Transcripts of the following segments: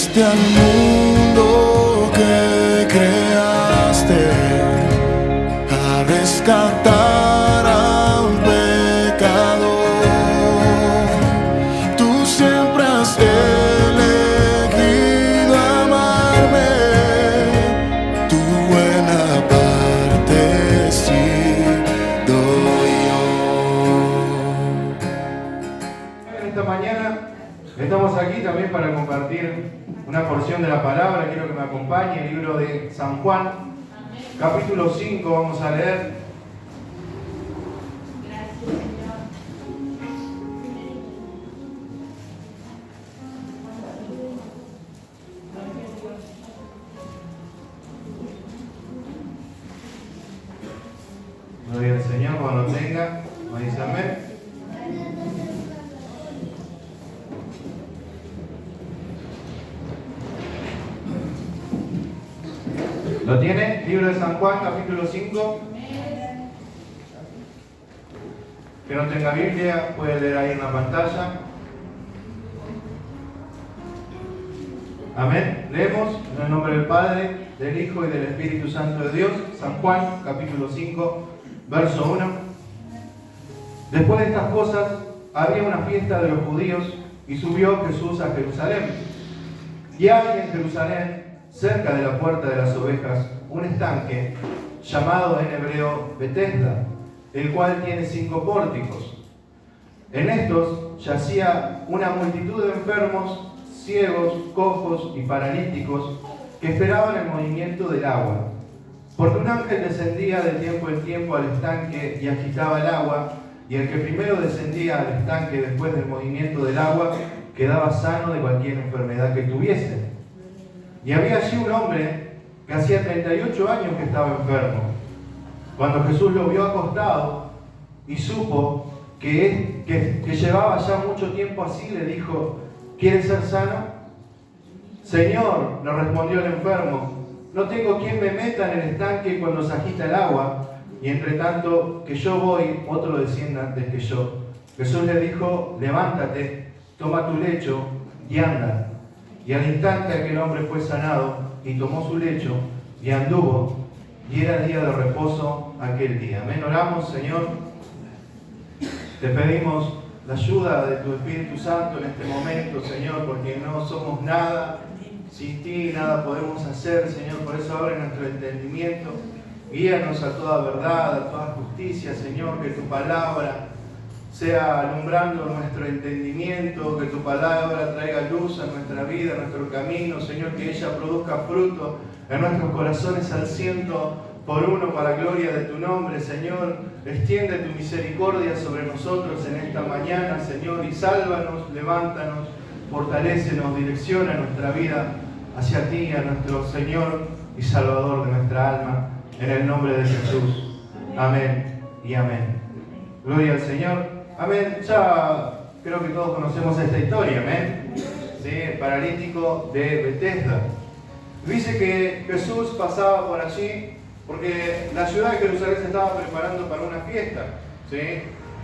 Viniste al mundo que creaste a rescatar a un pecador. Tú siempre has elegido amarme, tu buena parte sí doy yo. Esta mañana estamos aquí también para compartir una porción de la palabra. Quiero que me acompañe el libro de San Juan, capítulo 5, vamos a leer. Gracias, Señor. Gloria al Señor, cuando lo tenga, me dice amén. ¿Lo tiene? Libro de San Juan, capítulo 5. Que no tenga Biblia, puede leer ahí en la pantalla. Amén. Leemos en el nombre del Padre, del Hijo y del Espíritu Santo de Dios. San Juan, capítulo 5, verso 1. Después de estas cosas, había una fiesta de los judíos y subió Jesús a Jerusalén. Y hay en Jerusalén, cerca de la puerta de las ovejas, un estanque llamado en hebreo Betesda, el cual tiene 5 pórticos. En estos yacía una multitud de enfermos, ciegos, cojos y paralíticos que esperaban el movimiento del agua. Porque un ángel descendía de tiempo en tiempo al estanque y agitaba el agua, y el que primero descendía al estanque después del movimiento del agua quedaba sano de cualquier enfermedad que tuviese. Y había allí un hombre que hacía 38 años que estaba enfermo. Cuando Jesús lo vio acostado y supo que llevaba ya mucho tiempo así, le dijo: ¿quieres ser sano? Señor, le respondió el enfermo, no tengo quien me meta en el estanque cuando se agita el agua, y entre tanto que yo voy, otro desciende antes que yo. Jesús le dijo: levántate, toma tu lecho y anda. Y al instante aquel hombre fue sanado y tomó su lecho y anduvo, y era día de reposo aquel día. Amén. Oramos. Señor, te pedimos la ayuda de tu Espíritu Santo en este momento, Señor, porque no somos nada sin ti, nada podemos hacer, Señor. Por eso abre nuestro entendimiento, guíanos a toda verdad, a toda justicia, Señor, que tu palabra sea alumbrando nuestro entendimiento, que tu palabra traiga luz a nuestra vida, a nuestro camino, Señor, que ella produzca fruto en nuestros corazones al 100% para gloria de tu nombre, Señor. Extiende tu misericordia sobre nosotros en esta mañana, Señor, y sálvanos, levántanos, fortalécenos, direcciona nuestra vida hacia ti, a nuestro Señor y Salvador de nuestra alma, en el nombre de Jesús. Amén y amén. Gloria al Señor. Amén. Ya creo que todos conocemos esta historia, amén. ¿Sí? El paralítico de Betesda. Dice que Jesús pasaba por allí porque la ciudad de Jerusalén se estaba preparando para una fiesta. ¿Sí?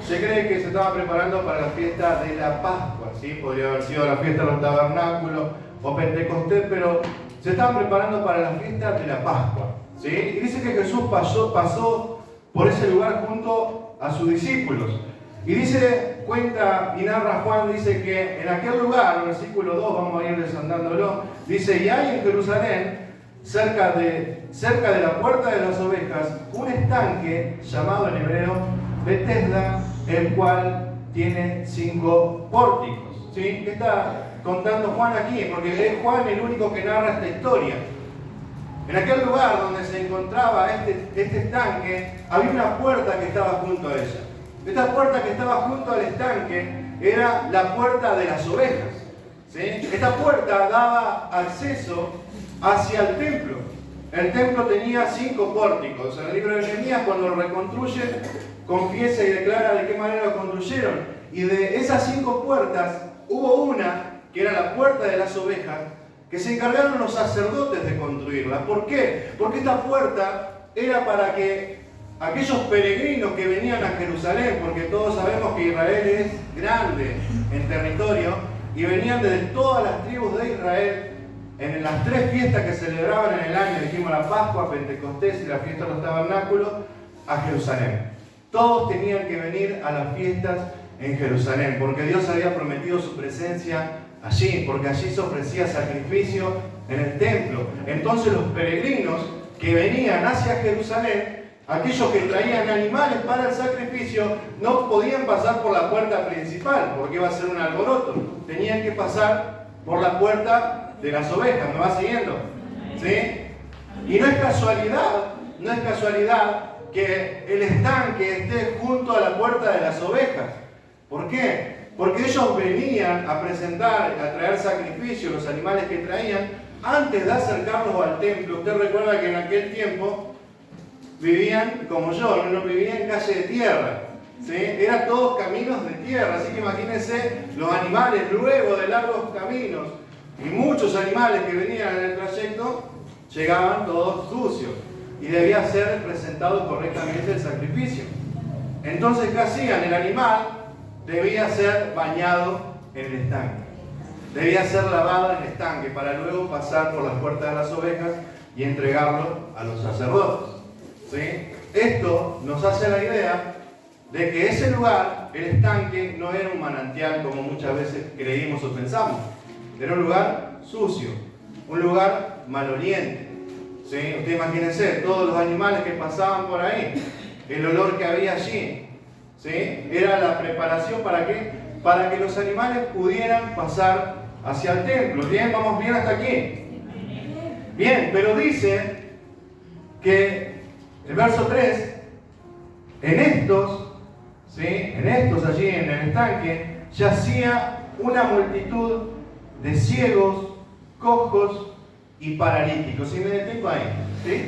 Se cree que se estaba preparando para la fiesta de la Pascua. ¿Sí? Podría haber sido la fiesta de los tabernáculos o Pentecostés, pero se estaban preparando para la fiesta de la Pascua. ¿Sí? Y dice que Jesús pasó por ese lugar junto a sus discípulos. Y dice, cuenta y narra Juan, dice que en aquel lugar, versículo 2, vamos a ir desandándolo, dice: y hay en Jerusalén, cerca de la puerta de las ovejas, un estanque llamado en hebreo Betesda, el cual tiene 5 pórticos. ¿Sí? ¿Qué está contando Juan aquí? Porque es Juan el único que narra esta historia. En aquel lugar donde se encontraba este estanque, había una puerta que estaba junto a ella. Esta puerta que estaba junto al estanque era la puerta de las ovejas. ¿Sí? Esta puerta daba acceso hacia el templo. El templo tenía 5 pórticos. En el libro de Nehemías, cuando lo reconstruye, confiesa y declara de qué manera lo construyeron. Y de esas 5 puertas, hubo una, que era la puerta de las ovejas, que se encargaron los sacerdotes de construirla. ¿Por qué? Porque esta puerta era para que aquellos peregrinos que venían a Jerusalén, porque todos sabemos que Israel es grande en territorio, y venían de todas las tribus de Israel, en las 3 fiestas que celebraban en el año, dijimos la Pascua, Pentecostés y la fiesta de los tabernáculos, a Jerusalén. Todos tenían que venir a las fiestas en Jerusalén, porque Dios había prometido su presencia allí, porque allí se ofrecía sacrificio en el templo. Entonces los peregrinos que venían hacia Jerusalén, aquellos que traían animales para el sacrificio, no podían pasar por la puerta principal, porque iba a ser un alboroto. Tenían que pasar por la puerta de las ovejas. ¿Me va siguiendo? ¿Sí? Y no es casualidad que el estanque esté junto a la puerta de las ovejas. ¿Por qué? Porque ellos venían a presentar, a traer sacrificio, los animales que traían, antes de acercarlos al templo. Usted recuerda que en aquel tiempo vivían como yo, no vivían en calle de tierra, ¿sí? Eran todos caminos de tierra, así que imagínense los animales luego de largos caminos, y muchos animales que venían en el trayecto llegaban todos sucios, y debía ser presentado correctamente el sacrificio. Entonces, ¿qué hacían? El animal debía ser bañado en el estanque, debía ser lavado en el estanque para luego pasar por las puertas de las ovejas y entregarlo a los sacerdotes. ¿Sí? Esto nos hace la idea de que ese lugar, el estanque, no era un manantial como muchas veces creímos o pensamos. Era un lugar sucio, un lugar maloliente. ¿Sí? Usted imagínense, todos los animales que pasaban por ahí, el olor que había allí. ¿Sí? Era la preparación ¿para qué? Para que los animales pudieran pasar hacia el templo. ¿Bien? ¿Vamos bien hasta aquí? Bien, pero dice que el verso 3, en estos allí en el estanque, yacía una multitud de ciegos, cojos y paralíticos. Y me detengo ahí. ¿Sí?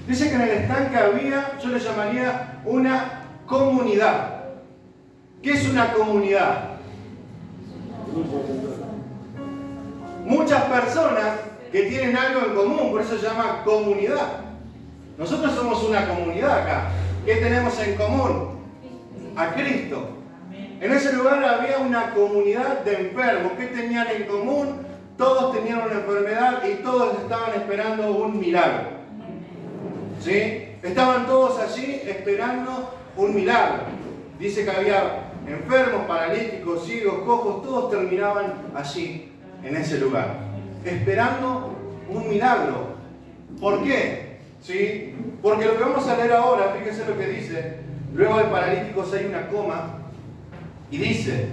Dice que en el estanque había, yo le llamaría una comunidad. ¿Qué es una comunidad? Muchas personas que tienen algo en común, por eso se llama comunidad. Nosotros somos una comunidad acá. ¿Qué tenemos en común? A Cristo. En ese lugar había una comunidad de enfermos. ¿Qué tenían en común? Todos tenían una enfermedad y todos estaban esperando un milagro. ¿Sí? Estaban todos allí esperando un milagro. Dice que había enfermos, paralíticos, ciegos, cojos, todos terminaban allí, en ese lugar, esperando un milagro. ¿Por qué? ¿Sí? Porque lo que vamos a leer ahora, fíjense lo que dice, luego de paralíticos hay una coma, y dice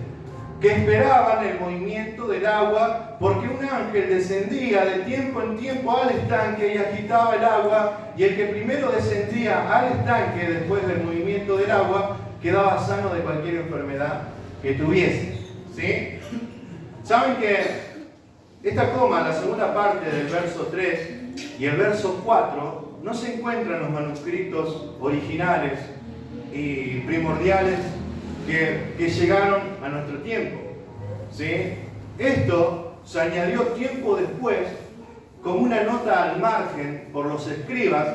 que esperaban el movimiento del agua, porque un ángel descendía de tiempo en tiempo al estanque y agitaba el agua, y el que primero descendía al estanque después del movimiento del agua, quedaba sano de cualquier enfermedad que tuviese. ¿Sí? ¿Saben que esta coma, la segunda parte del verso 3 y el verso 4, no se encuentran en los manuscritos originales y primordiales que llegaron a nuestro tiempo? ¿Sí? Esto se añadió tiempo después como una nota al margen por los escribas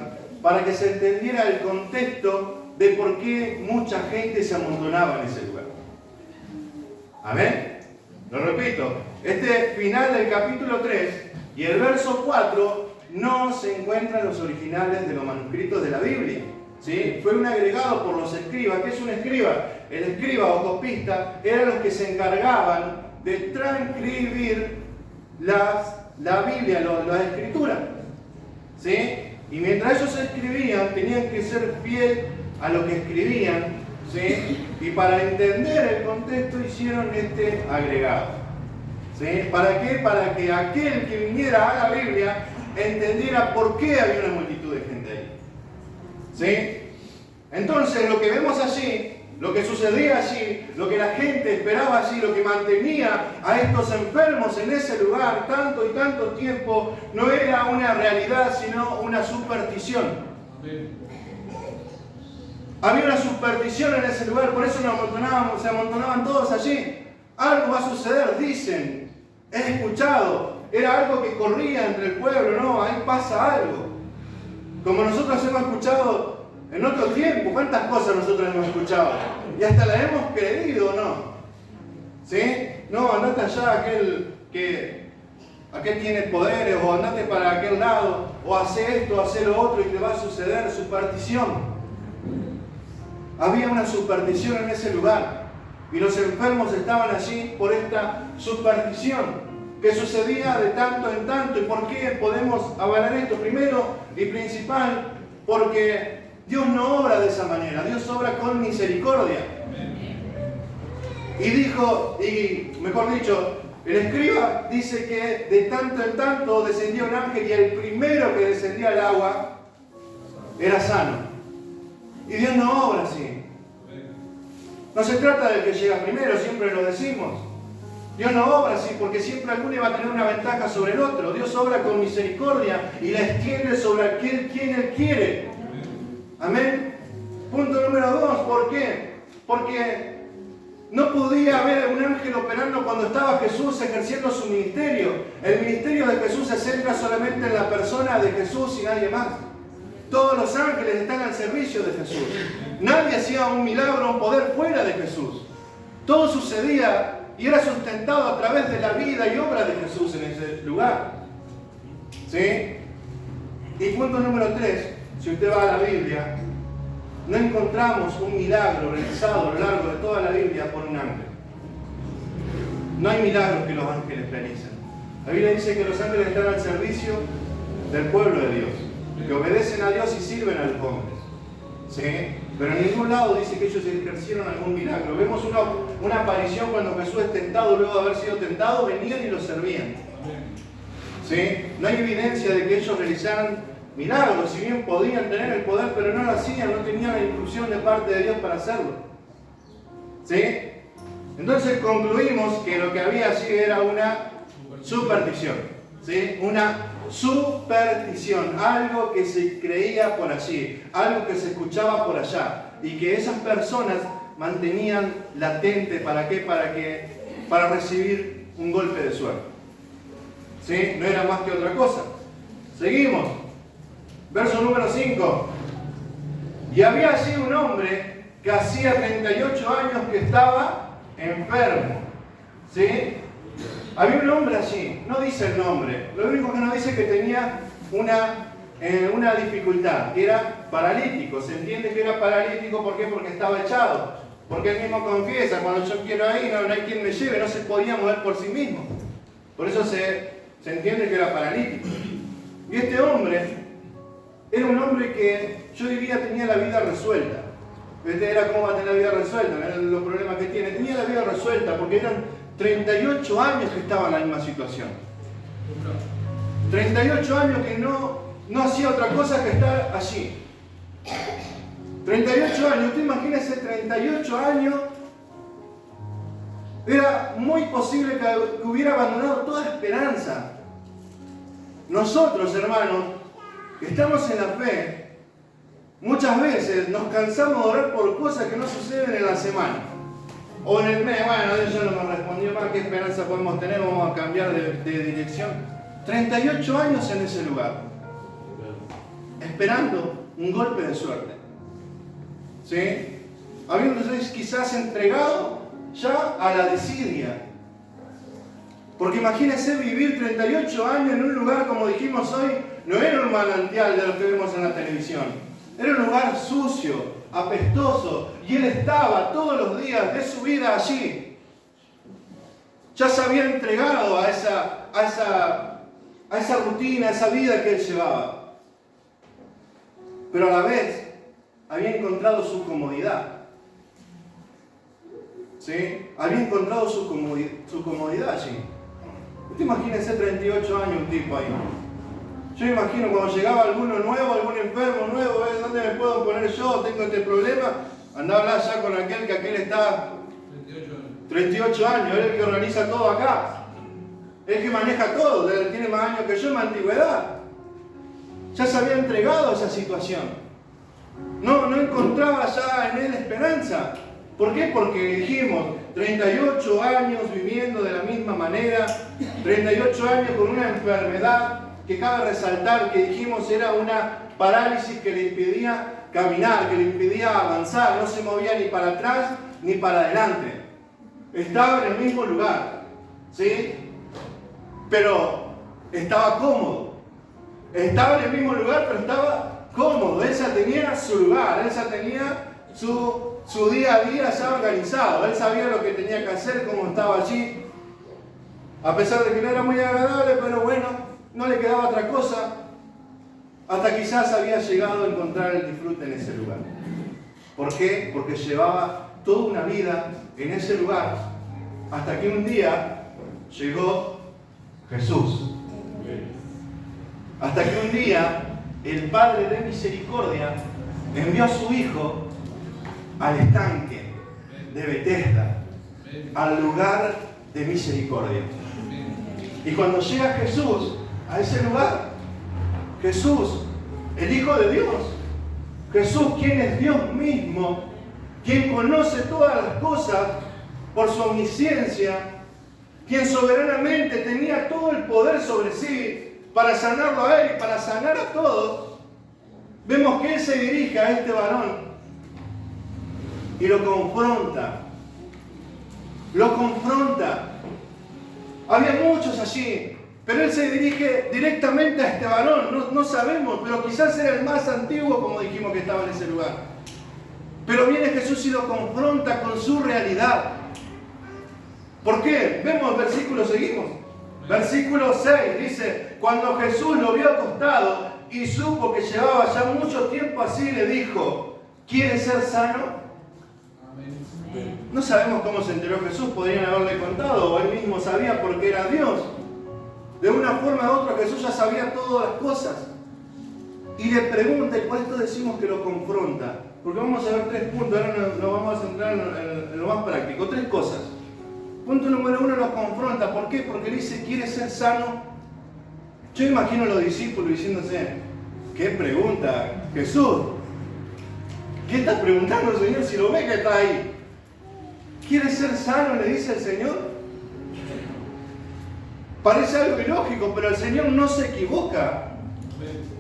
para que se entendiera el contexto de por qué mucha gente se amontonaba en ese lugar. ¿Amén? Lo repito, este final del capítulo 3 y el verso 4 no se encuentran los originales de los manuscritos de la Biblia. ¿Sí? Fue un agregado por los escribas. ¿Qué es un escriba? El escriba o copista eran los que se encargaban de transcribir la Biblia, las escrituras. ¿Sí? Y mientras ellos escribían, tenían que ser fiel a lo que escribían. ¿Sí? Y para entender el contexto hicieron este agregado. ¿Sí? ¿Para qué? Para que aquel que viniera a la Biblia entendiera por qué había una multitud de gente ahí. ¿Sí? Entonces lo que vemos allí, lo que sucedía allí, lo que la gente esperaba allí, lo que mantenía a estos enfermos en ese lugar tanto y tanto tiempo, no era una realidad, sino una superstición. Había una superstición en ese lugar, por eso se amontonaban todos allí. Algo va a suceder, dicen, he escuchado, era algo que corría entre el pueblo, no, ahí pasa algo. Como nosotros hemos escuchado en otro tiempo, ¿cuántas cosas nosotros hemos escuchado? Y hasta las hemos creído, ¿no? ¿Sí? No, andate allá, aquel tiene poderes, o andate para aquel lado, o hace esto, hace lo otro y te va a suceder. Superstición. Había una superstición en ese lugar y los enfermos estaban allí por esta superstición que sucedía de tanto en tanto. ¿Y por qué podemos avalar esto? Primero y principal, porque Dios no obra de esa manera. Dios obra con misericordia. Y dijo, y mejor dicho, el escriba dice que de tanto en tanto descendía un ángel y el primero que descendía al agua era sano. Y Dios no obra así. No se trata del que llega primero, siempre lo decimos. Dios no obra así porque siempre alguno va a tener una ventaja sobre el otro. Dios obra con misericordia y la extiende sobre aquel quien Él quiere. Amén. Punto número 2. ¿Por qué? Porque no podía haber un ángel operando cuando estaba Jesús ejerciendo su ministerio. El ministerio de Jesús se centra solamente en la persona de Jesús y nadie más. Todos los ángeles están al servicio de Jesús. Nadie hacía un milagro o un poder fuera de Jesús. Todo sucedía y era sustentado a través de la vida y obra de Jesús en ese lugar. ¿Sí? Y punto número 3, si usted va a la Biblia, no encontramos un milagro realizado a lo largo de toda la Biblia por un ángel. No hay milagros que los ángeles realicen. La Biblia dice que los ángeles están al servicio del pueblo de Dios, que obedecen a Dios y sirven a los hombres. ¿Sí? Pero en ningún lado dice que ellos ejercieron algún milagro. Vemos una aparición cuando Jesús es tentado, luego de haber sido tentado, venían y lo servían. ¿Sí? No hay evidencia de que ellos realizaran milagros, si bien podían tener el poder, pero no lo hacían, no tenían la instrucción de parte de Dios para hacerlo. ¿Sí? Entonces concluimos que lo que había allí era una superstición. ¿Sí? Una superstición, algo que se creía por allí, algo que se escuchaba por allá, y que esas personas mantenían latente. ¿Para qué? Para recibir un golpe de suerte. ¿Sí? No era más que otra cosa. Seguimos. Verso número 5. Y había allí un hombre que hacía 38 años que estaba enfermo. ¿Sí? Había un hombre allí, no dice el nombre, lo único que nos dice es que tenía una dificultad, que era paralítico. Se entiende que era paralítico, ¿por qué? Porque estaba echado. Porque él mismo confiesa, cuando yo quiero ir, no hay quien me lleve, no se podía mover por sí mismo. Por eso se entiende que era paralítico. Y este hombre era un hombre que yo diría tenía la vida resuelta. Era como va a tener la vida resuelta, eran los problemas que tiene. Tenía la vida resuelta porque eran 38 años que estaba en la misma situación. 38 años que no hacía otra cosa que estar allí. 38 años, usted imagínese 38 años. Era muy posible que hubiera abandonado toda esperanza. Nosotros, hermanos, que estamos en la fe, muchas veces nos cansamos de orar por cosas que no suceden en la semana. O en el mes, bueno, Dios ya no me respondió más, ¿qué esperanza podemos tener? Vamos a cambiar de dirección. 38 años en ese lugar, esperando un golpe de suerte. ¿Sí? Habiéndose quizás entregado ya a la desidia. Porque imagínense vivir 38 años en un lugar, como dijimos hoy, no era un manantial de lo que vemos en la televisión. Era un lugar sucio, apestoso, y él estaba todos los días de su vida allí. Ya se había entregado a esa rutina, a esa vida que él llevaba. Pero a la vez había encontrado su comodidad. ¿Sí? Había encontrado su comodidad allí. Usted imagínese 38 años un tipo ahí. Yo me imagino cuando llegaba alguno nuevo, algún enfermo nuevo, ¿dónde me puedo poner yo? Tengo este problema. Andaba a hablar ya con aquel está 38 años, él es el que organiza todo acá. Él que maneja todo, tiene más años que yo en mi antigüedad. Ya se había entregado a esa situación. No encontraba ya en él esperanza. ¿Por qué? Porque dijimos, 38 años viviendo de la misma manera, 38 años con una enfermedad que cabe resaltar que dijimos era una parálisis que le impedía caminar, que le impedía avanzar, no se movía ni para atrás ni para adelante. Estaba en el mismo lugar, ¿sí? Pero estaba cómodo. Estaba en el mismo lugar, pero estaba cómodo. Él ya tenía su lugar, él ya tenía su día a día ya organizado. Él sabía lo que tenía que hacer, cómo estaba allí. A pesar de que no era muy agradable, pero bueno, no le quedaba otra cosa. Hasta quizás había llegado a encontrar el disfrute en ese lugar. ¿Por qué? Porque llevaba toda una vida en ese lugar. Hasta que un día llegó Jesús. Hasta que un día el Padre de Misericordia envió a su Hijo al estanque de Betesda, al lugar de misericordia. Y cuando llega Jesús a ese lugar, Jesús, el Hijo de Dios, Jesús, quien es Dios mismo, quien conoce todas las cosas por su omnisciencia, quien soberanamente tenía todo el poder sobre sí para sanarlo a él y para sanar a todos, vemos que él se dirige a este varón y lo confronta. Lo confronta. Había muchos allí, pero él se dirige directamente a este varón. No sabemos, pero quizás era el más antiguo, como dijimos, que estaba en ese lugar. Pero viene Jesús y lo confronta con su realidad. ¿Por qué? Vemos el versículo, seguimos. Versículo 6 dice: cuando Jesús lo vio acostado y supo que llevaba ya mucho tiempo así, le dijo: ¿quieres ser sano? No sabemos cómo se enteró Jesús, podrían haberle contado, o él mismo sabía porque era Dios. De una forma u otra Jesús ya sabía todas las cosas. Y le pregunta, y por esto decimos que lo confronta, porque vamos a ver 3 puntos, ahora nos vamos a centrar en lo más práctico. 3 cosas. Punto número 1, lo confronta. ¿Por qué? Porque le dice: ¿quieres ser sano? Yo imagino a los discípulos diciéndose: ¿qué pregunta Jesús? ¿Qué estás preguntando, Señor, si lo ve que está ahí? ¿Quieres ser sano?, le dice el Señor. Parece algo ilógico, pero el Señor no se equivoca.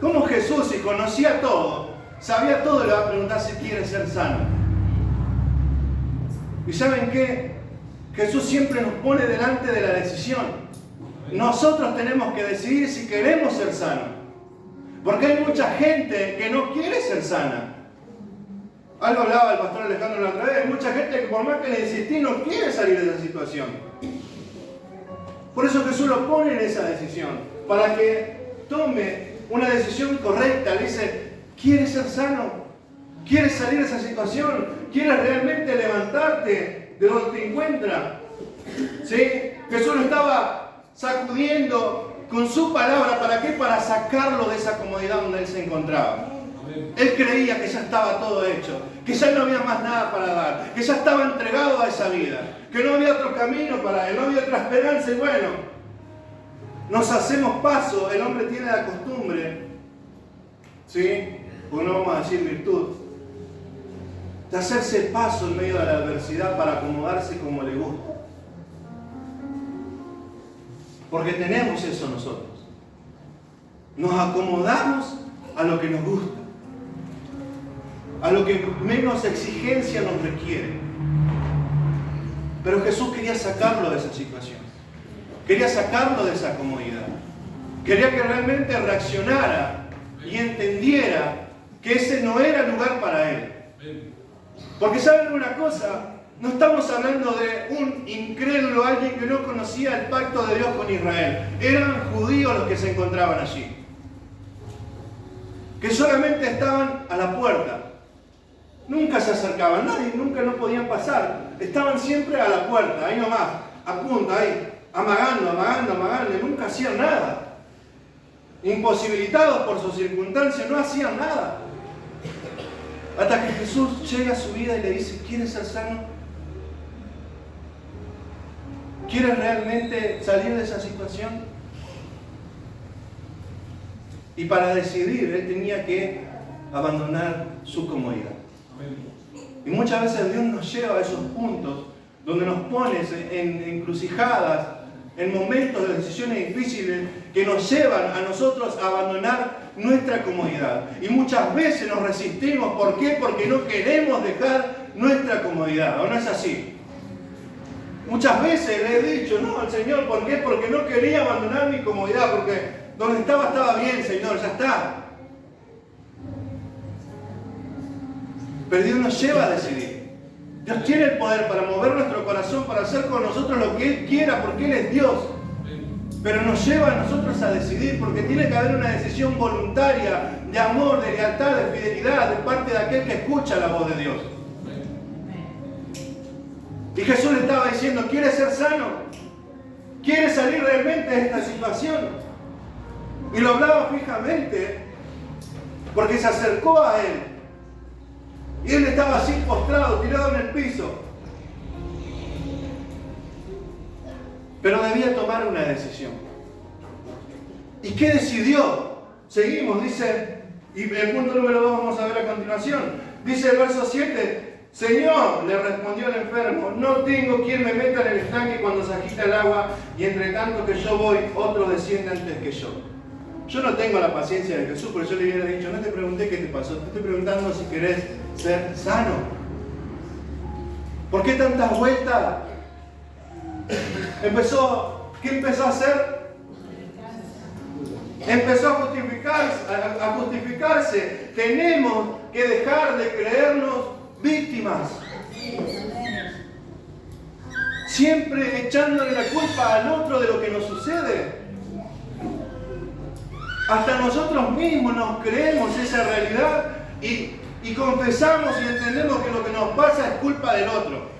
¿Cómo Jesús, si conocía todo, sabía todo, le va a preguntar si quiere ser sano? ¿Y saben qué? Jesús siempre nos pone delante de la decisión. Nosotros tenemos que decidir si queremos ser sanos. Porque hay mucha gente que no quiere ser sana. Algo hablaba el pastor Alejandro la otra vez. Hay mucha gente que por más que le insistí no quiere salir de esa situación. Por eso Jesús lo pone en esa decisión. Para que tome una decisión correcta. Le dice: ¿quieres ser sano? ¿Quieres salir de esa situación? ¿Quieres realmente levantarte de donde te encuentras? ¿Sí? Jesús lo estaba sacudiendo con su palabra. ¿Para qué? Para sacarlo de esa comodidad donde él se encontraba. Él creía que ya estaba todo hecho, que ya no había más nada para dar, que ya estaba entregado a esa vida, que no había otro camino para él, no había otra esperanza. Y bueno, nos hacemos paso. El hombre tiene la costumbre, ¿sí? Pues no vamos a decir virtud, de hacerse paso en medio de la adversidad para acomodarse como le gusta. Porque tenemos eso nosotros. Nos acomodamos a lo que nos gusta, a lo que menos exigencia nos requiere. Pero Jesús quería sacarlo de esa situación. Quería sacarlo de esa comodidad. Quería que realmente reaccionara y entendiera que ese no era el lugar para él. Porque ¿saben una cosa? No estamos hablando de un incrédulo, alguien que no conocía el pacto de Dios con Israel. Eran judíos los que se encontraban allí, que solamente estaban a la puerta. Nunca se acercaban, nadie, nunca no podían pasar. Estaban siempre a la puerta, ahí nomás, a punta, ahí, amagando, y nunca hacían nada. Imposibilitados por sus circunstancias, no hacían nada. Hasta que Jesús llega a su vida y le dice: ¿quieres ser sano? ¿Quieres realmente salir de esa situación? Y para decidir, él tenía que abandonar su comodidad. Y muchas veces Dios nos lleva a esos puntos donde nos pone en encrucijadas, en momentos de decisiones difíciles que nos llevan a nosotros a abandonar nuestra comodidad. Y muchas veces nos resistimos. ¿Por qué? Porque no queremos dejar nuestra comodidad. ¿O no es así? Muchas veces le he dicho, no, al Señor, ¿por qué? Porque no quería abandonar mi comodidad, porque donde estaba bien, Señor, ya está. Pero Dios nos lleva a decidir. Dios tiene el poder para mover nuestro corazón, para hacer con nosotros lo que Él quiera, porque Él es Dios. Pero nos lleva a nosotros a decidir, porque tiene que haber una decisión voluntaria, de amor, de lealtad, de fidelidad, de parte de aquel que escucha la voz de Dios. Y Jesús le estaba diciendo, ¿quieres ser sano? ¿Quieres salir realmente de esta situación? Y lo hablaba fijamente, porque se acercó a él. Y él estaba así postrado, tirado en el piso. Pero debía tomar una decisión. ¿Y qué decidió? Seguimos, dice, y el punto número 2 vamos a ver a continuación. Dice el verso 7, Señor, le respondió el enfermo, no tengo quien me meta en el estanque cuando se agita el agua, y entre tanto que yo voy, otro desciende antes que yo. Yo no tengo la paciencia de Jesús, pero yo le hubiera dicho, no te pregunté qué te pasó, te estoy preguntando si querés ser sano. ¿Por qué tantas vueltas? ¿Qué empezó a hacer? Empezó a justificarse. Tenemos que dejar de creernos víctimas. Siempre echándole la culpa al otro de lo que nos sucede. Hasta nosotros mismos nos creemos esa realidad y confesamos y entendemos que lo que nos pasa es culpa del otro.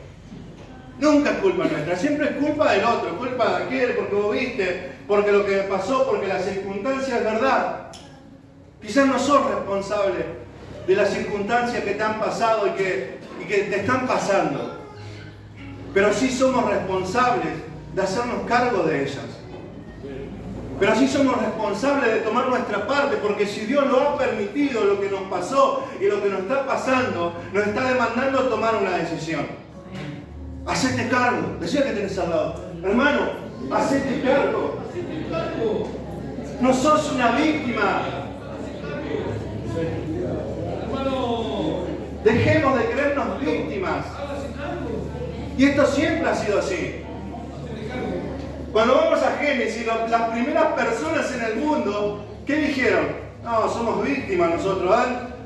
Nunca es culpa nuestra, siempre es culpa del otro, culpa de aquel, porque vos viste, porque lo que pasó, porque la circunstancia es verdad. Quizás no sos responsable de las circunstancias que te han pasado y que te están pasando, pero sí somos responsables de hacernos cargo de ellas. Pero sí somos responsables de tomar nuestra parte, porque si Dios lo ha permitido, lo que nos pasó y lo que nos está pasando, nos está demandando tomar una decisión. Hacete cargo. Decía que tenés al lado. Hermano, hacete cargo. No sos una víctima. Dejemos de creernos víctimas. Y esto siempre ha sido así. Cuando vamos a Génesis, las primeras personas en el mundo, ¿qué dijeron? No, somos víctimas nosotros.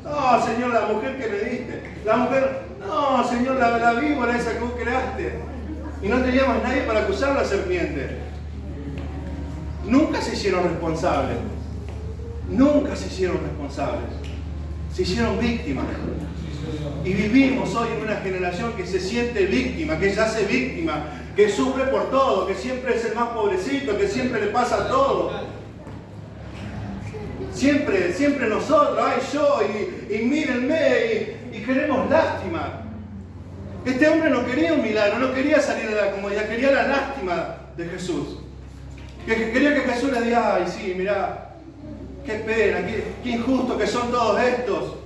No, Señor, la mujer que me diste. La mujer, no, Señor, la víbora esa que vos creaste. Y no teníamos nadie para acusar a la serpiente. Nunca se hicieron responsables. Nunca se hicieron responsables. Se hicieron víctimas. Y vivimos hoy en una generación que se siente víctima, que se hace víctima, que sufre por todo, que siempre es el más pobrecito, que siempre le pasa todo. Siempre nosotros, ay yo, y mírenme, y queremos lástima. Este hombre no quería un milagro, no quería salir de la comodidad, quería la lástima de Jesús. Quería que Jesús le diga, ay sí, mirá, qué pena, qué injusto que son todos estos.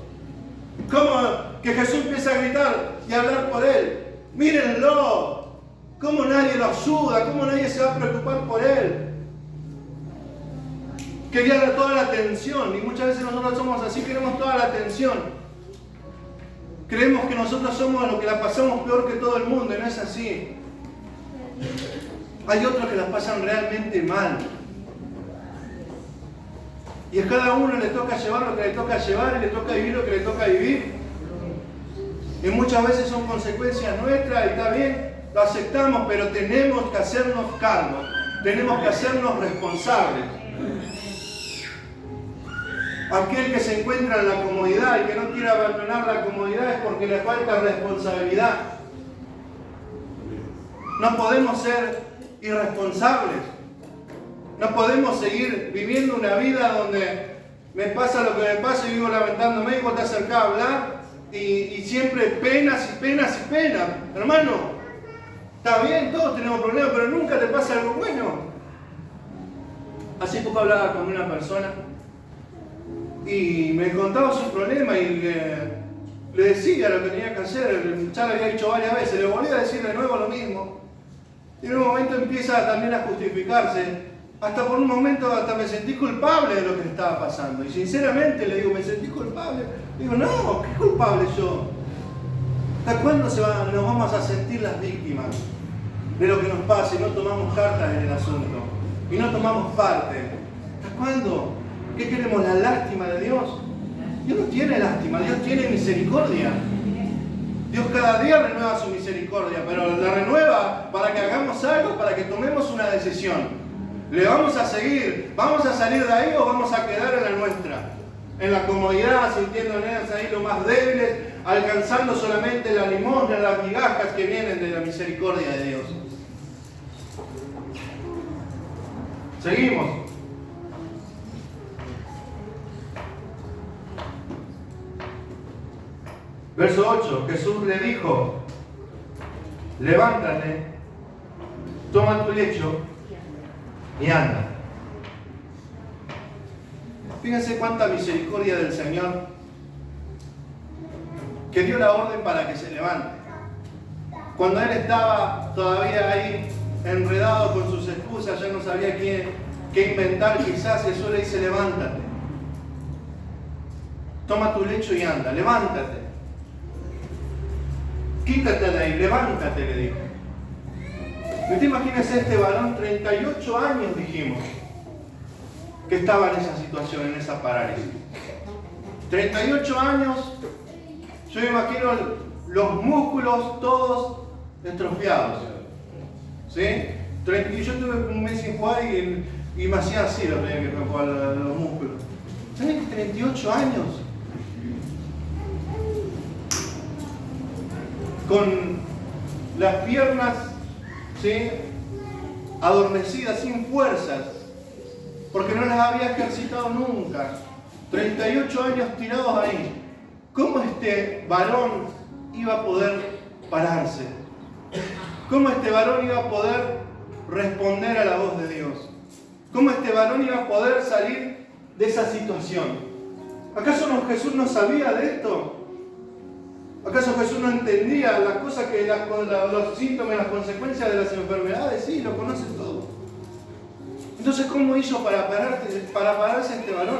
¿Cómo que Jesús empieza a gritar y a hablar por él? Mírenlo, cómo nadie lo ayuda, cómo nadie se va a preocupar por él. Quería dar toda la atención, y muchas veces nosotros somos así, queremos toda la atención. Creemos que nosotros somos los que la pasamos peor que todo el mundo, y no es así. Hay otros que las pasan realmente mal. Y a cada uno le toca llevar lo que le toca llevar, y le toca vivir lo que le toca vivir. Y muchas veces son consecuencias nuestras, y está bien, lo aceptamos, pero tenemos que hacernos cargo, tenemos que hacernos responsables. Aquel que se encuentra en la comodidad y que no quiere abandonar la comodidad es porque le falta responsabilidad. No podemos ser irresponsables. No podemos seguir viviendo una vida donde me pasa lo que me pasa y vivo lamentándome, y vos te acercás a hablar y siempre penas y penas y penas. Hermano, está bien, todos tenemos problemas, pero nunca te pasa algo bueno. Hace poco hablaba con una persona y me contaba su problema y le decía lo que tenía que hacer. Ya le había dicho varias veces, le volví a decir de nuevo lo mismo. Y en un momento empieza también a justificarse. Hasta por un momento hasta me sentí culpable de lo que le estaba pasando. Y sinceramente le digo, ¿me sentí culpable? Digo, no, ¿qué culpable yo? ¿Hasta cuándo nos vamos a sentir las víctimas? de lo que nos pasa y no tomamos cartas en el asunto. Y no tomamos parte. ¿Hasta cuándo? ¿Qué queremos? ¿La lástima de Dios? Dios no tiene lástima, Dios tiene misericordia. Dios cada día renueva su misericordia, pero la renueva para que hagamos algo, para que tomemos una decisión. ¿Le vamos a seguir? ¿Vamos a salir de ahí o vamos a quedar en la nuestra? En la comodidad, sintiéndonos ahí lo más débiles, alcanzando solamente la limosna, las migajas que vienen de la misericordia de Dios. Seguimos. Verso 8, Jesús le dijo, levántate, toma tu lecho y anda. Fíjense cuánta misericordia del Señor, que dio la orden para que se levante. Cuando él estaba todavía ahí enredado con sus excusas, ya no sabía qué inventar quizás, Jesús le dice, levántate, toma tu lecho y anda, levántate. Quítate de ahí, levántate, le dijo. ¿Y te imaginas este varón, 38 años dijimos, que estaba en esa situación, en esa parálisis? 38 años, yo me imagino los músculos todos estropeados. ¿Sí? Yo tuve un mes sin jugar y me hacía así lo que me jugar los músculos. ¿Saben que 38 años? Con las piernas, ¿sí?, adormecidas, sin fuerzas, porque no las había ejercitado nunca. 38 años tirados ahí. ¿Cómo este varón iba a poder pararse? ¿Cómo este varón iba a poder responder a la voz de Dios? ¿Cómo este varón iba a poder salir de esa situación? ¿Acaso Jesús no sabía de esto? ¿Acaso Jesús no entendía las cosas los síntomas, las consecuencias de las enfermedades? Sí, lo conoce todo. Entonces, ¿cómo hizo para pararse este varón?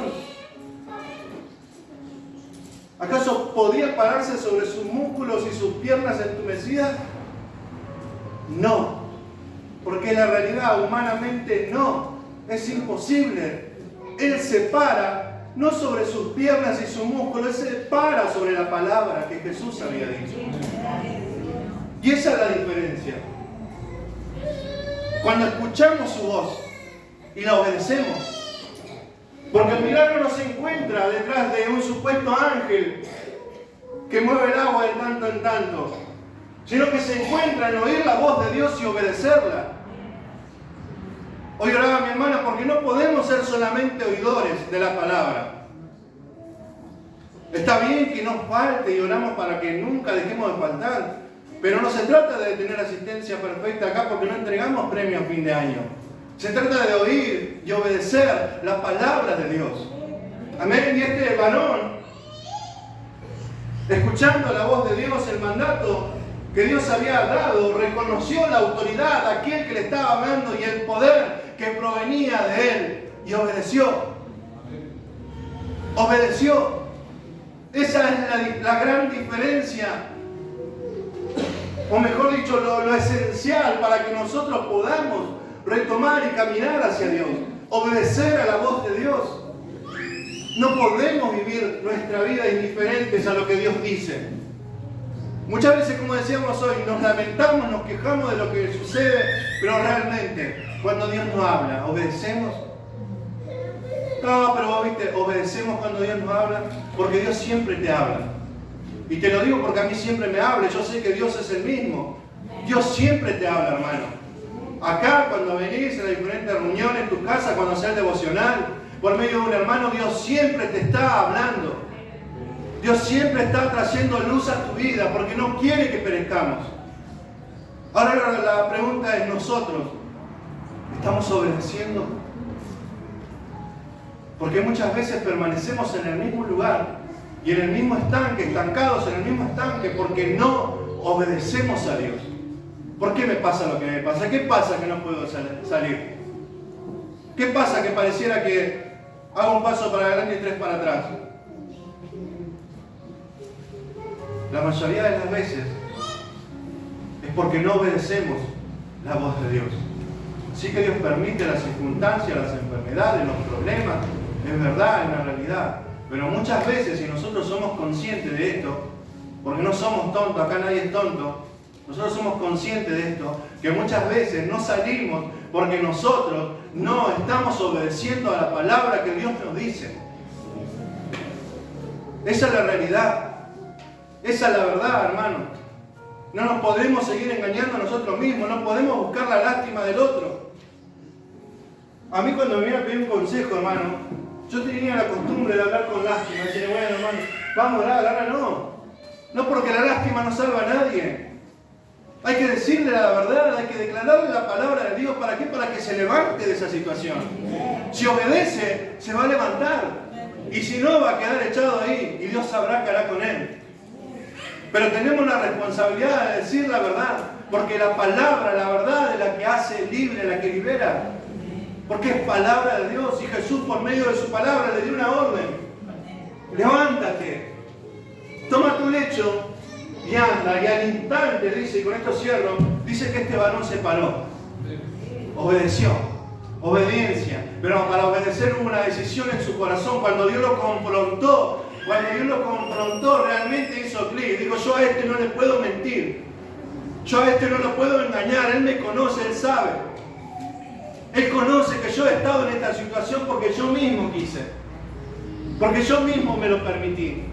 ¿Acaso podía pararse sobre sus músculos y sus piernas entumecidas? No, porque la realidad humanamente no, es imposible. Él se para no sobre sus piernas y sus músculos, Él se para sobre la palabra que Jesús había dicho. Y esa es la diferencia. Cuando escuchamos su voz y la obedecemos, porque el milagro no se encuentra detrás de un supuesto ángel que mueve el agua de tanto en tanto, sino que se encuentra en oír la voz de Dios y obedecerla. Hoy oraba mi hermana porque no podemos ser solamente oidores de la palabra. Está bien que nos falte y oramos para que nunca dejemos de faltar, pero no se trata de tener asistencia perfecta acá porque no entregamos premio a fin de año. Se trata de oír y obedecer la palabra de Dios. Amén. Y este varón, escuchando la voz de Dios, el mandato que Dios había dado, reconoció la autoridad de aquel que le estaba hablando y el poder que provenía de él y obedeció. Obedeció. Esa es la gran diferencia, o mejor dicho, lo esencial para que nosotros podamos retomar y caminar hacia Dios. Obedecer a la voz de Dios. No podemos vivir nuestra vida indiferentes a lo que Dios dice. Muchas veces, como decíamos hoy, nos lamentamos, nos quejamos de lo que sucede, pero realmente, cuando Dios nos habla, ¿obedecemos? No, pero vos viste, obedecemos cuando Dios nos habla, porque Dios siempre te habla. Y te lo digo porque a mí siempre me habla, yo sé que Dios es el mismo. Dios siempre te habla, hermano. Acá, cuando venís a las diferentes reuniones, en tu casa, cuando haces el devocional, por medio de un hermano, Dios siempre te está hablando. Dios siempre está trayendo luz a tu vida porque no quiere que perezcamos. Ahora la pregunta es, ¿nosotros estamos obedeciendo? Porque muchas veces permanecemos en el mismo lugar y en el mismo estanque, estancados en el mismo estanque porque no obedecemos a Dios. ¿Por qué me pasa lo que me pasa? ¿Qué pasa que no puedo salir? ¿Qué pasa que pareciera que hago un paso para adelante y 3 para atrás? La mayoría de las veces es porque no obedecemos la voz de Dios. Sí que Dios permite las circunstancias, las enfermedades, los problemas, es verdad, es una realidad. Pero muchas veces, si nosotros somos conscientes de esto, porque no somos tontos, acá nadie es tonto, nosotros somos conscientes de esto, que muchas veces no salimos porque nosotros no estamos obedeciendo a la palabra que Dios nos dice. Esa es la realidad. Esa es la verdad, hermano. No nos podemos seguir engañando a nosotros mismos, no podemos buscar la lástima del otro. A mí cuando me viene a pedir un consejo, hermano, yo tenía la costumbre de hablar con lástima, decir, bueno, hermano, vamos a orar, ahora no. No, porque la lástima no salva a nadie. Hay que decirle la verdad, hay que declararle la palabra de Dios. ¿Para qué? Para que se levante de esa situación. Si obedece, se va a levantar. Y si no, va a quedar echado ahí y Dios sabrá qué hará con él. Pero tenemos la responsabilidad de decir la verdad, porque la palabra, la verdad es la que hace libre, la que libera. Porque es palabra de Dios y Jesús por medio de su palabra le dio una orden. Levántate, toma tu lecho y anda. Y al instante, dice, y con esto cierro, dice que este varón se paró. Obedeció. Obediencia. Pero para obedecer hubo una decisión en su corazón. Cuando Dios lo confrontó, realmente hizo clic. Dijo, yo a este no le puedo mentir. Yo a este no lo puedo engañar. Él me conoce, Él sabe. Él conoce que yo he estado en esta situación porque yo mismo quise. Porque yo mismo me lo permití.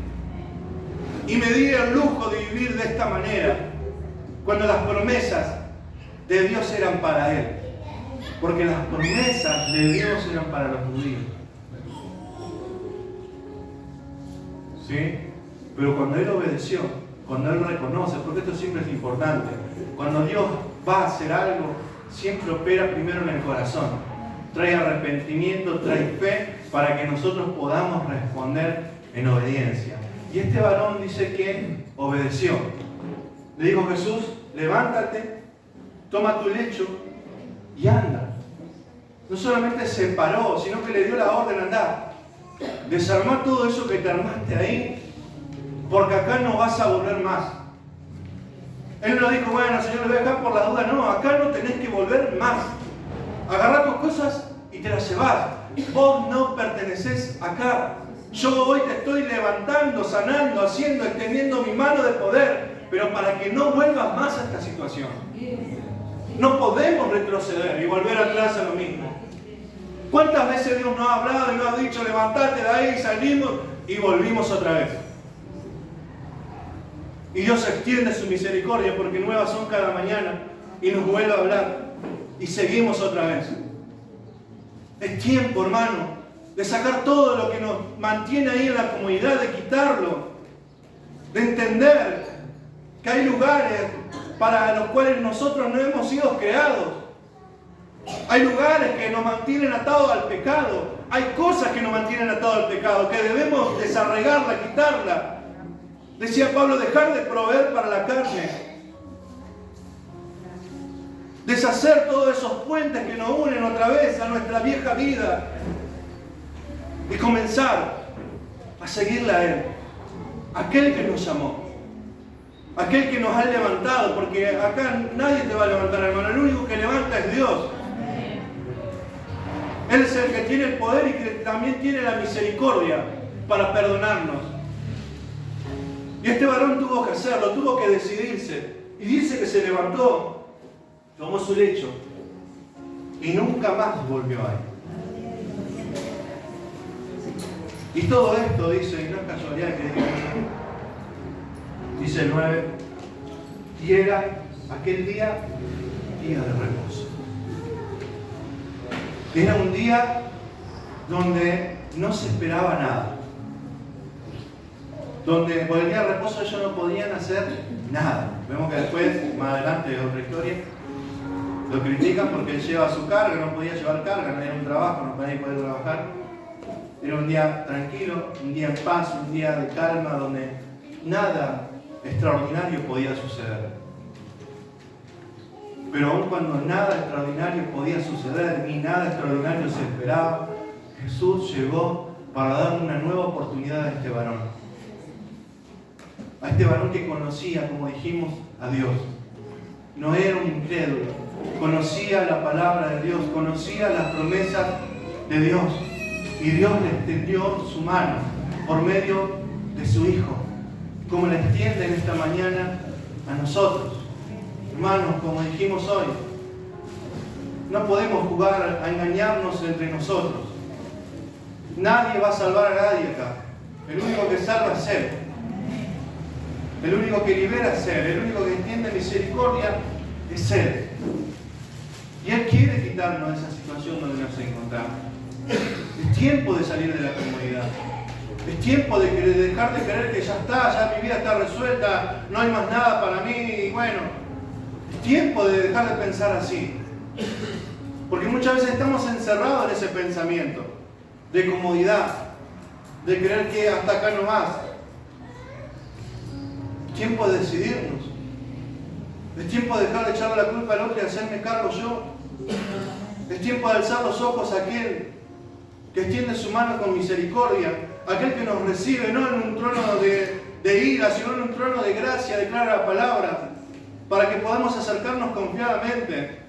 Y me di el lujo de vivir de esta manera. Cuando las promesas de Dios eran para Él. Porque las promesas de Dios eran para los judíos. ¿Sí? Pero cuando Él obedeció, cuando Él reconoce, porque esto siempre es importante, cuando Dios va a hacer algo, siempre opera primero en el corazón. Trae arrepentimiento, trae fe, para que nosotros podamos responder en obediencia. Y este varón dice que obedeció. Le dijo Jesús, levántate, toma tu lecho y anda. No solamente se paró, sino que le dio la orden de andar. Desarmar todo eso que te armaste ahí, porque acá no vas a volver más. Él no dijo, bueno, Señor, le voy a dejar por la duda. No, acá no tenés que volver más. Agarrá tus cosas y te las llevás. Vos no pertenecés acá. Yo hoy te estoy levantando, sanando, haciendo, extendiendo mi mano de poder, pero para que no vuelvas más a esta situación. No podemos retroceder y volver atrás a lo mismo. ¿Cuántas veces Dios nos ha hablado y nos ha dicho, levantate de ahí, salimos y volvimos otra vez? Y Dios extiende su misericordia porque nuevas son cada mañana y nos vuelve a hablar y seguimos otra vez. Es tiempo, hermano, de sacar todo lo que nos mantiene ahí en la comodidad, de quitarlo, de entender que hay lugares para los cuales nosotros no hemos sido creados. Hay lugares que nos mantienen atados al pecado. Hay cosas que nos mantienen atados al pecado, que debemos desarraigarla, quitarla. Decía Pablo, dejar de proveer para la carne. Deshacer todos esos puentes que nos unen otra vez a nuestra vieja vida. Y comenzar a seguirle a Él. Aquel que nos llamó. Aquel que nos ha levantado. Porque acá nadie te va a levantar, hermano. El único que levanta es Dios. Él es el que tiene el poder y que también tiene la misericordia para perdonarnos. Y este varón tuvo que hacerlo, tuvo que decidirse. Y dice que se levantó, tomó su lecho y nunca más volvió ahí. Y todo esto, dice, y no es casualidad que diga, dice el 9, y era aquel día de reposo. Era un día donde no se esperaba nada. Donde por el día de reposo ellos no podían hacer nada. Vemos que después, más adelante de otra historia, lo critican porque él lleva su carga, no podía llevar carga, no era un trabajo, no podía poder trabajar. Era un día tranquilo, un día en paz, un día de calma, donde nada extraordinario podía suceder. Pero aun cuando nada extraordinario podía suceder y nada extraordinario se esperaba, Jesús llegó para darle una nueva oportunidad a este varón. A este varón que conocía, como dijimos, a Dios. No era un incrédulo, conocía la palabra de Dios, conocía las promesas de Dios. Y Dios le extendió su mano por medio de su Hijo, como la extiende en esta mañana a nosotros. Hermanos, como dijimos hoy, no podemos jugar a engañarnos entre nosotros. Nadie va a salvar a nadie acá. El único que salva es Él. El único que libera es Él. El único que extiende misericordia es Él. Y Él quiere quitarnos de esa situación donde nos encontramos. Es tiempo de salir de la comodidad. Es tiempo de dejar de creer que ya está, ya mi vida está resuelta, no hay más nada para mí, y bueno. Es tiempo de dejar de pensar así. Porque muchas veces estamos encerrados en ese pensamiento de comodidad, de creer que hasta acá no más. Es tiempo de decidirnos. Es tiempo de dejar de echarle la culpa al otro y hacerme cargo yo. Es tiempo de alzar los ojos a aquel que extiende su mano con misericordia, aquel que nos recibe no en un trono de ira, sino en un trono de gracia, declara la palabra, para que podamos acercarnos confiadamente.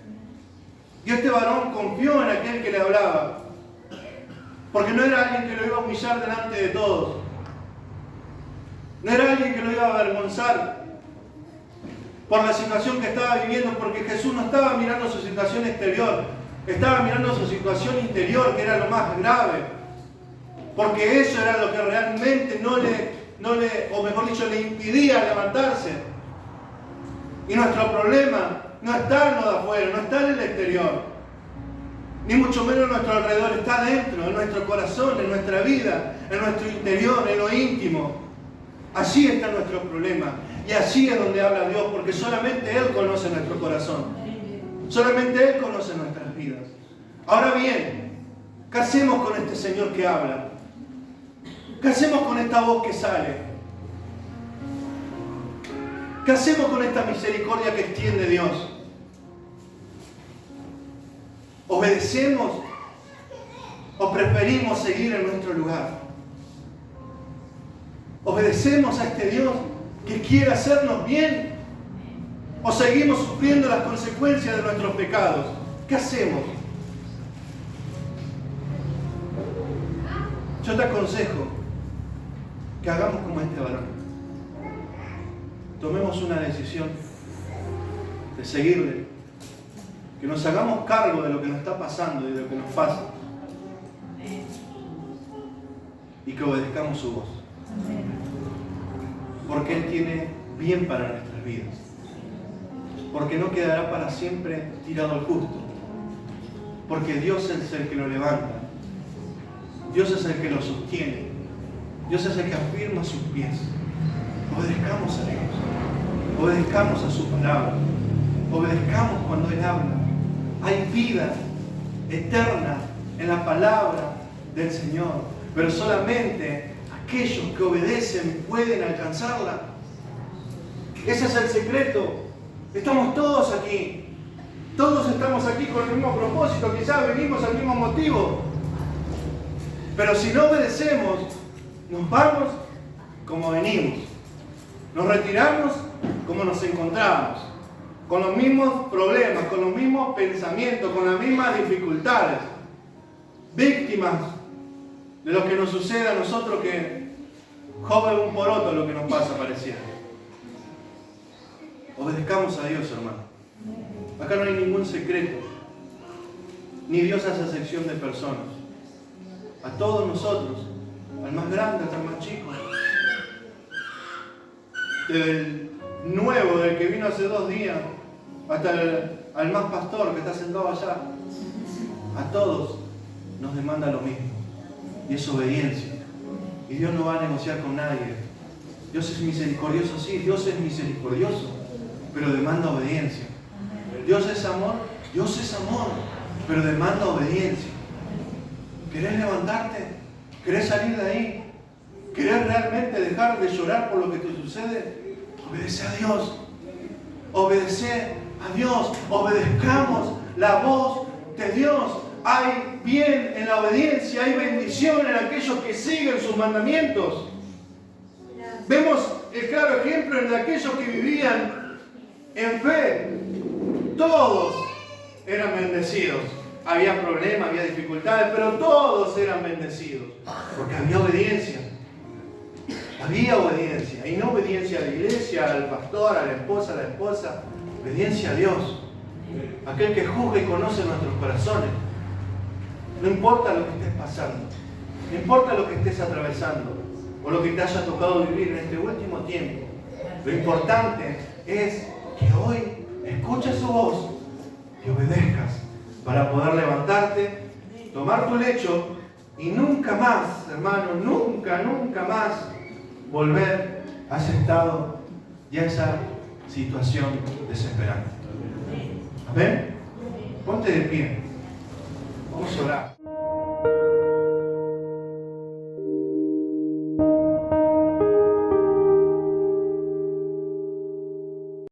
Y este varón confió en aquel que le hablaba, porque no era alguien que lo iba a humillar delante de todos, no era alguien que lo iba a avergonzar por la situación que estaba viviendo, porque Jesús no estaba mirando su situación exterior, estaba mirando su situación interior, que era lo más grave, porque eso era lo que realmente o mejor dicho, le impidía levantarse. Y nuestro problema no está en lo de afuera, no está en el exterior, ni mucho menos en nuestro alrededor, está dentro, en nuestro corazón, en nuestra vida, en nuestro interior, en lo íntimo. Allí está nuestro problema. Y allí es donde habla Dios, porque solamente Él conoce nuestro corazón. Solamente Él conoce nuestras vidas. Ahora bien, ¿qué hacemos con este Señor que habla? ¿Qué hacemos con esta voz que sale? ¿Qué hacemos con esta misericordia que extiende Dios? ¿Obedecemos o preferimos seguir en nuestro lugar? ¿Obedecemos a este Dios que quiere hacernos bien? ¿O seguimos sufriendo las consecuencias de nuestros pecados? ¿Qué hacemos? Yo te aconsejo que hagamos como este varón. Tomemos una decisión de seguirle. Que nos hagamos cargo de lo que nos está pasando y de lo que nos pasa. Y que obedezcamos su voz. Porque Él tiene bien para nuestras vidas. Porque no quedará para siempre tirado al justo. Porque Dios es el que lo levanta. Dios es el que lo sostiene. Dios es el que afirma sus pies. Obedezcamos a Dios. Obedezcamos a su palabra. Obedezcamos cuando Él habla. Hay vida eterna en la palabra del Señor. Pero solamente aquellos que obedecen pueden alcanzarla. Ese es el secreto. Estamos todos aquí. Todos estamos aquí con el mismo propósito. Quizás venimos al mismo motivo. Pero si no obedecemos, nos vamos como venimos. Nos retiramos como nos encontramos. Con los mismos problemas, con los mismos pensamientos, con las mismas dificultades. Víctimas de lo que nos sucede a nosotros, que joven un poroto lo que nos pasa, pareciera. Obedezcamos a Dios, hermano. Acá no hay ningún secreto. Ni Dios hace acepción de personas. A todos nosotros, al más grande hasta al más chico. Desde el nuevo, del que vino hace 2 días, hasta al más pastor que está sentado allá. A todos nos demanda lo mismo. Y es obediencia. Y Dios no va a negociar con nadie. Dios es misericordioso, sí, Dios es misericordioso, pero demanda obediencia. Dios es amor, pero demanda obediencia. ¿Querés levantarte? ¿Querés salir de ahí? ¿Querés realmente dejar de llorar por lo que te sucede? Obedece a Dios. Obedece a Dios. Obedezcamos la voz de Dios. Hay bien en la obediencia, hay bendición en aquellos que siguen sus mandamientos. Vemos el claro ejemplo de aquellos que vivían en fe. Todos eran bendecidos. Había problemas, había dificultades, pero todos eran bendecidos. Porque había obediencia. Había obediencia. Y no obediencia a la iglesia, al pastor, a la esposa, obediencia a Dios. Aquel que juzga y conoce nuestros corazones. No importa lo que estés pasando, no importa lo que estés atravesando o lo que te haya tocado vivir en este último tiempo. Lo importante es que hoy escuches su voz y obedezcas para poder levantarte, tomar tu lecho y nunca más, hermano, nunca más volver a ese estado y a esa situación desesperante. ¿Amén? Ponte de pie. Vamos a orar.